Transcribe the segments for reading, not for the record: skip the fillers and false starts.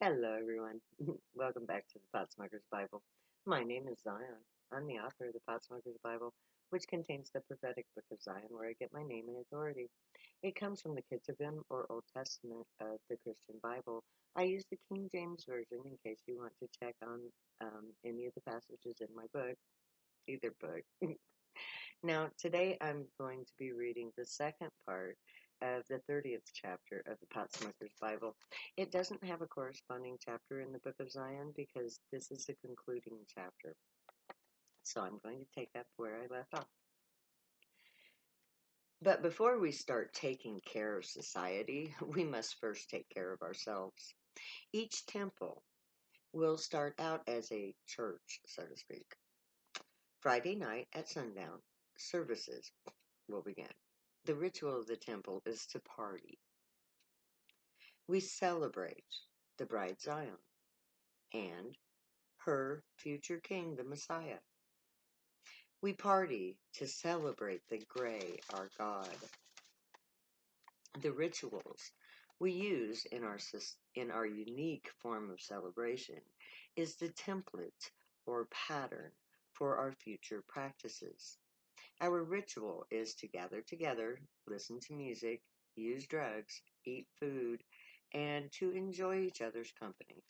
Hello, everyone. Welcome back to the Potsmoker's Bible. My name is Zion. I'm the author of the Potsmoker's Bible, which contains the prophetic book of Zion, where I get my name and authority. It comes from the Ketuvim, or Old Testament, of the Christian Bible. I use the King James Version in case you want to check on any of the passages in my book, either book. Now, today I'm going to be reading the second part of the 30th chapter of the Potsmoker's Bible. It doesn't have a corresponding chapter in the Book of Zion because this is the concluding chapter. So I'm going to take up where I left off. But before we start taking care of society, we must first take care of ourselves. Each temple will start out as a church, so to speak. Friday night at sundown, services will begin. The ritual of the temple is to party. We celebrate the bride Zion and her future king, the Messiah. We party to celebrate the gray, our God. The rituals we use in our unique form of celebration is the template or pattern for our future practices. Our ritual is to gather together, listen to music, use drugs, eat food, and to enjoy each other's company.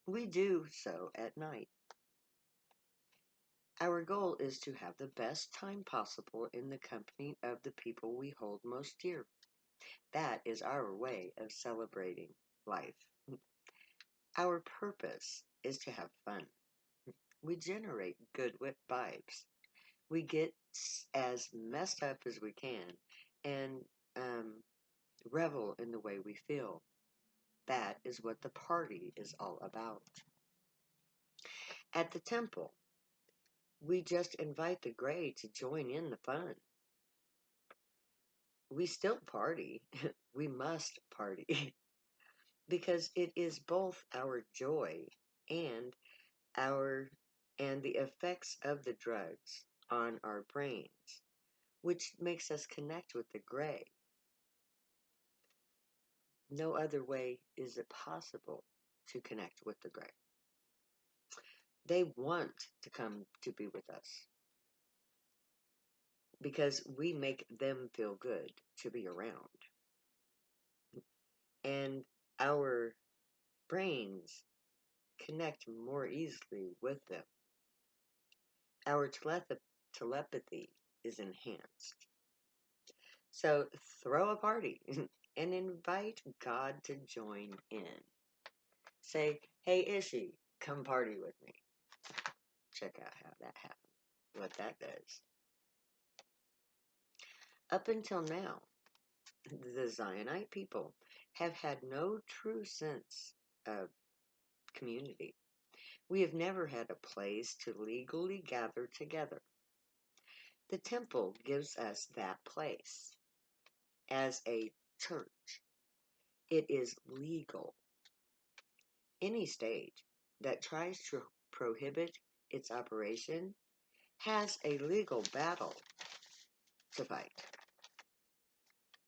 We do so at night. Our goal is to have the best time possible in the company of the people we hold most dear. That is our way of celebrating life. Our purpose is to have fun. We generate good vibes. We get as messed up as we can and revel in the way we feel. That is what the party is all about. At the temple, we just invite the gray to join in the fun. We still party. We must party because it is both our joy and our and the effects of the drugs on our brains, which makes us connect with the gray. No other way is it possible to connect with the gray. They want to come to be with us because we make them feel good to be around. And our brains connect more easily with them. Our telepathy is enhanced. So throw a party and invite God to join in. Say, hey, Ishi, come party with me. Check out how that happens, what that does. Up until now, the Zionite people have had no true sense of community. We have never had a place to legally gather together. The temple gives us that place. As a church, it is legal. Any state that tries to prohibit its operation has a legal battle to fight.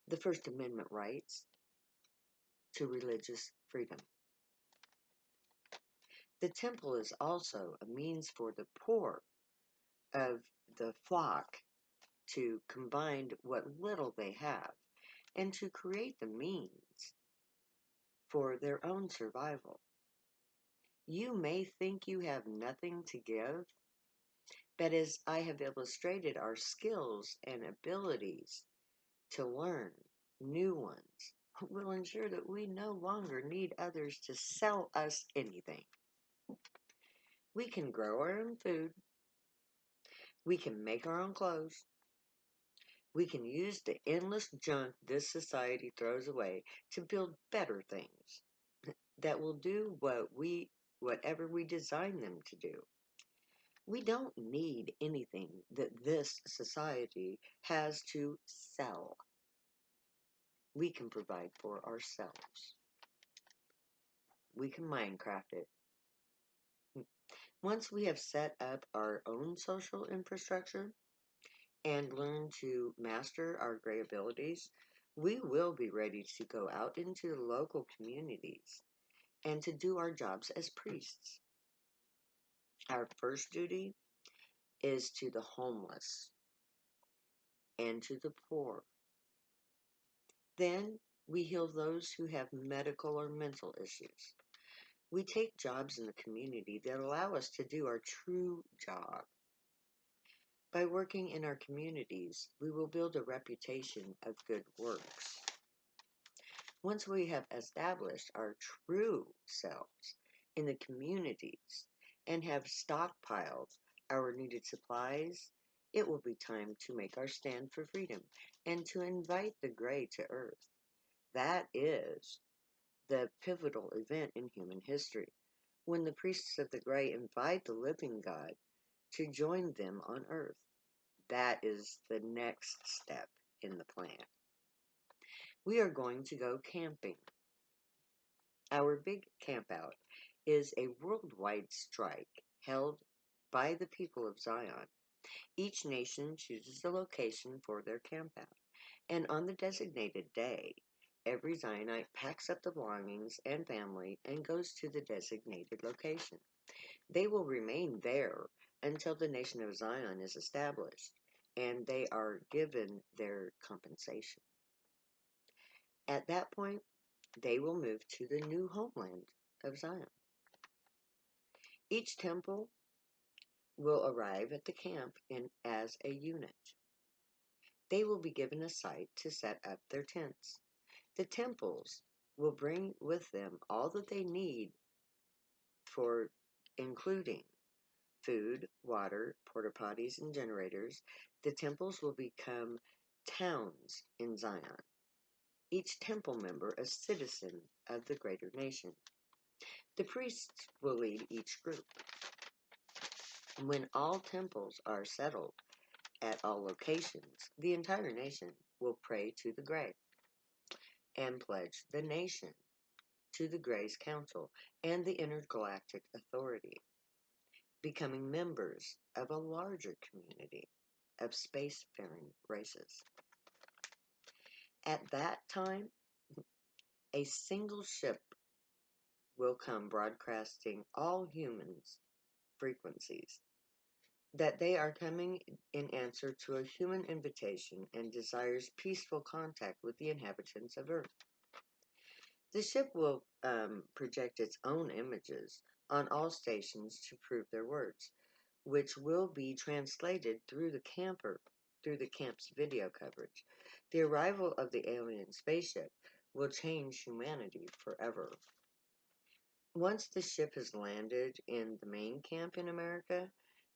The First Amendment rights to religious freedom. The temple is also a means for the poor of the flock to combine what little they have and to create the means for their own survival. You may think you have nothing to give, but as I have illustrated, our skills and abilities to learn new ones will ensure that we no longer need others to sell us anything. We can grow our own food. We can make our own clothes. We can use the endless junk this society throws away to build better things that will do whatever we design them to do. We don't need anything that this society has to sell. We can provide for ourselves. We can Minecraft it. Once we have set up our own social infrastructure and learn to master our gray abilities, we will be ready to go out into the local communities and to do our jobs as priests. Our first duty is to the homeless and to the poor. Then we heal those who have medical or mental issues. We take jobs in the community that allow us to do our true job. By working in our communities, we will build a reputation of good works. Once we have established our true selves in the communities and have stockpiled our needed supplies, it will be time to make our stand for freedom and to invite the gray to earth. That is the pivotal event in human history, when the priests of the gray invite the living God to join them on earth. That is the next step in the plan. We are going to go camping. Our big campout is a worldwide strike held by the people of Zion. Each nation chooses a location for their campout, and on the designated day, every Zionite packs up the belongings and family and goes to the designated location. They will remain there until the nation of Zion is established, and they are given their compensation. At that point, they will move to the new homeland of Zion. Each temple will arrive at the camp as a unit. They will be given a site to set up their tents. The temples will bring with them all that they need for including food, water, porta potties, and generators. The temples will become towns in Zion, each temple member a citizen of the greater nation. The priests will lead each group. When all temples are settled at all locations, the entire nation will pray to the gray and pledge the nation to the Gray's Council and the Intergalactic Authority, becoming members of a larger community of spacefaring races. At that time, a single ship will come broadcasting all humans' frequencies that they are coming in answer to a human invitation and desires peaceful contact with the inhabitants of Earth. The ship will project its own images on all stations to prove their words, which will be translated through the camp's video coverage. The arrival of the alien spaceship will change humanity forever. Once the ship has landed in the main camp in America,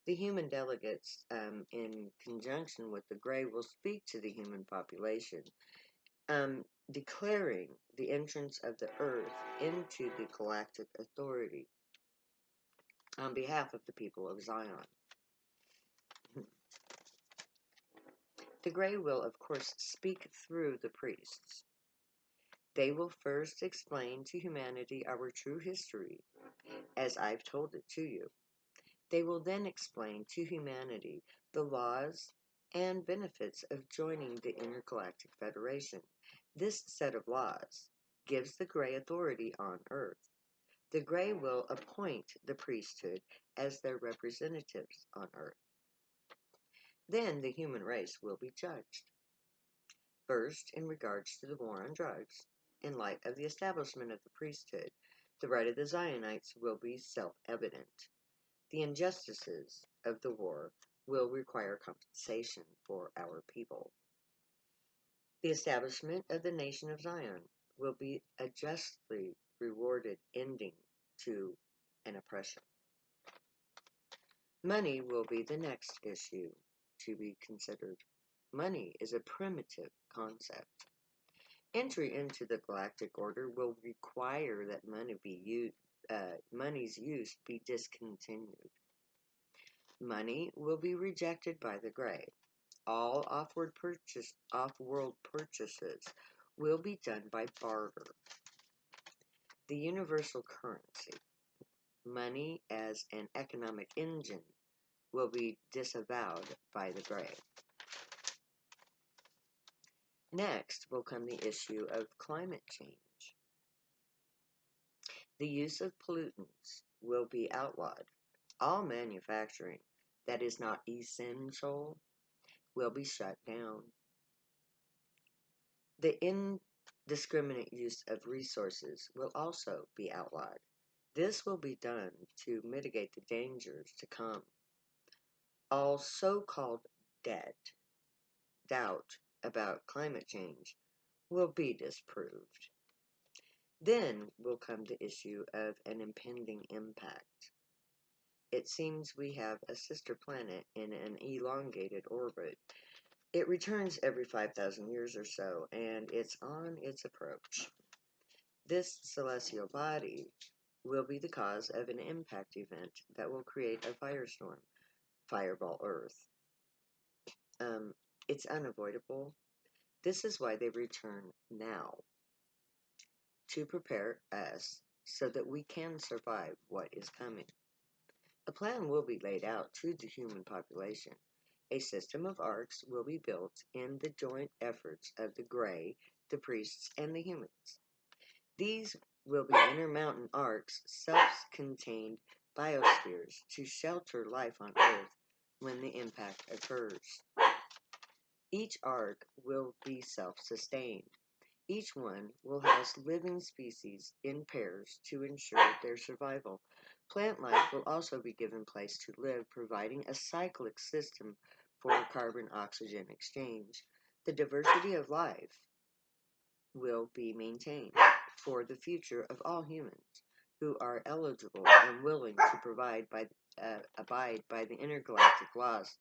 the human delegates, in conjunction with the Gray, will speak to the human population, declaring the entrance of the Earth into the Galactic Authority on behalf of the people of Zion. The Gray will, of course, speak through the priests. They will first explain to humanity our true history, as I've told it to you. They will then explain to humanity the laws and benefits of joining the Intergalactic Federation. This set of laws gives the Gray authority on Earth. The Gray will appoint the priesthood as their representatives on Earth. Then the human race will be judged. First, in regards to the war on drugs, in light of the establishment of the priesthood, the right of the Zionites will be self-evident. The injustices of the war will require compensation for our people. The establishment of the nation of Zion will be a justly rewarded ending to an oppression. Money will be the next issue to be considered. Money is a primitive concept. Entry into the galactic order will require that money's use be discontinued. Money will be rejected by the Gray. All off-world purchases will be done by barter. The universal currency, money as an economic engine, will be disavowed by the Gray. Next will come the issue of climate change. The use of pollutants will be outlawed. All manufacturing that is not essential will be shut down. The indiscriminate use of resources will also be outlawed. This will be done to mitigate the dangers to come. All so called doubt about climate change will be disproved. Then will come the issue of an impending impact. It seems we have a sister planet in an elongated orbit. It returns every 5,000 years or so, and it's on its approach. This celestial body will be the cause of an impact event that will create a firestorm, fireball Earth. Um, it's unavoidable. This is why they return now, to prepare us so that we can survive what is coming. A plan will be laid out to the human population. A system of arcs will be built in the joint efforts of the Grey, the priests, and the humans. These will be intermountain arcs, self-contained biospheres to shelter life on Earth when the impact occurs. Each arc will be self-sustained. Each one will house living species in pairs to ensure their survival. Plant life will also be given place to live, providing a cyclic system for carbon-oxygen exchange. The diversity of life will be maintained for the future of all humans who are eligible and willing to abide by the intergalactic laws.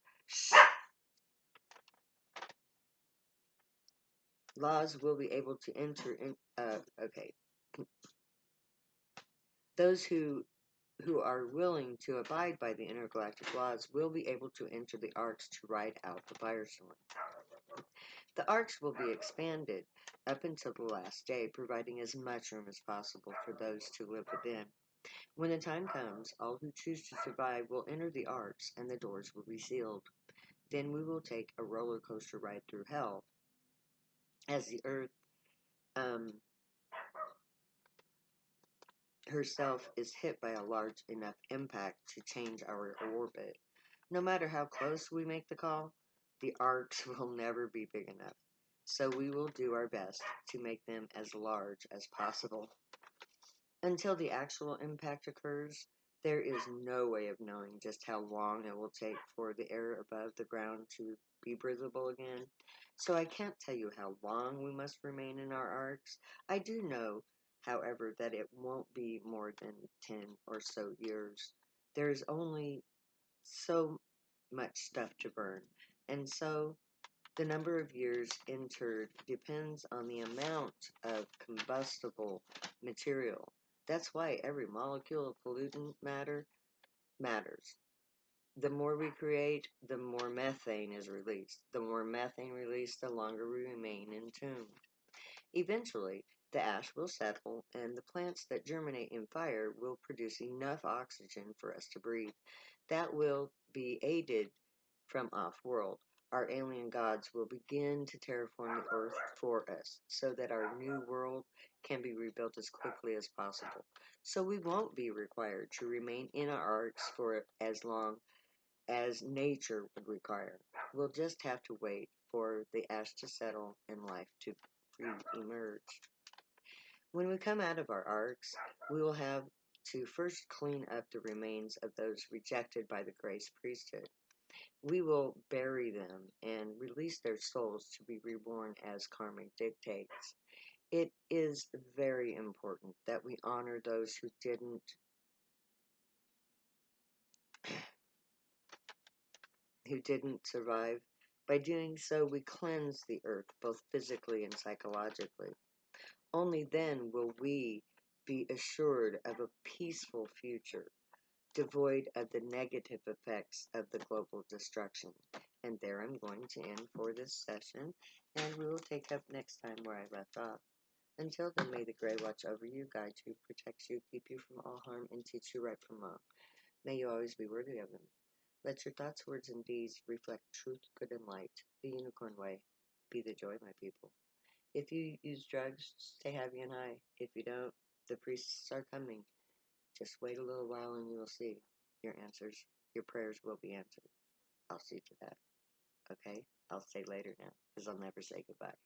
Laws will be able to enter in. Okay, those who are willing to abide by the intergalactic laws will be able to enter the arcs to ride out the firestorm. The arcs will be expanded up until the last day, providing as much room as possible for those to live within. When the time comes, all who choose to survive will enter the arcs and the doors will be sealed. Then we will take a roller coaster ride through hell as the Earth um, herself is hit by a large enough impact to change our orbit. No matter how close we make the call, the arcs will never be big enough. So we will do our best to make them as large as possible. Until the actual impact occurs, there is no way of knowing just how long it will take for the air above the ground to be breathable again. So I can't tell you how long we must remain in our arcs. I do know, however, that it won't be more than 10 or so years. There's only so much stuff to burn, and so the number of years entered depends on the amount of combustible material. That's why every molecule of pollutant matter matters. The more we create, the more methane is released. The more methane released, the longer we remain entombed. Eventually, the ash will settle, and the plants that germinate in fire will produce enough oxygen for us to breathe. That will be aided from off-world. Our alien gods will begin to terraform the earth for us so that our new world can be rebuilt as quickly as possible. So we won't be required to remain in our arcs for as long as nature would require. We'll just have to wait for the ash to settle and life to re-emerge. When we come out of our arcs, we will have to first clean up the remains of those rejected by the grace priesthood. We will bury them and release their souls to be reborn as karma dictates. It is very important that we honor those who didn't survive. By doing so, we cleanse the earth both physically and psychologically. Only then will we be assured of a peaceful future, devoid of the negative effects of the global destruction. And there I'm going to end for this session, and we will take up next time where I left off. Until then, may the Grey watch over you, guide you, protect you, keep you from all harm, and teach you right from wrong. May you always be worthy of them. Let your thoughts, words, and deeds reflect truth, good, and light. The unicorn way. Be the joy, my people. If you use drugs, stay happy and high. If you don't, The priests are coming. Just wait a little while and you will see your answers. Your prayers will be answered. I'll see to that. Okay? I'll say later now, because I'll never say goodbye.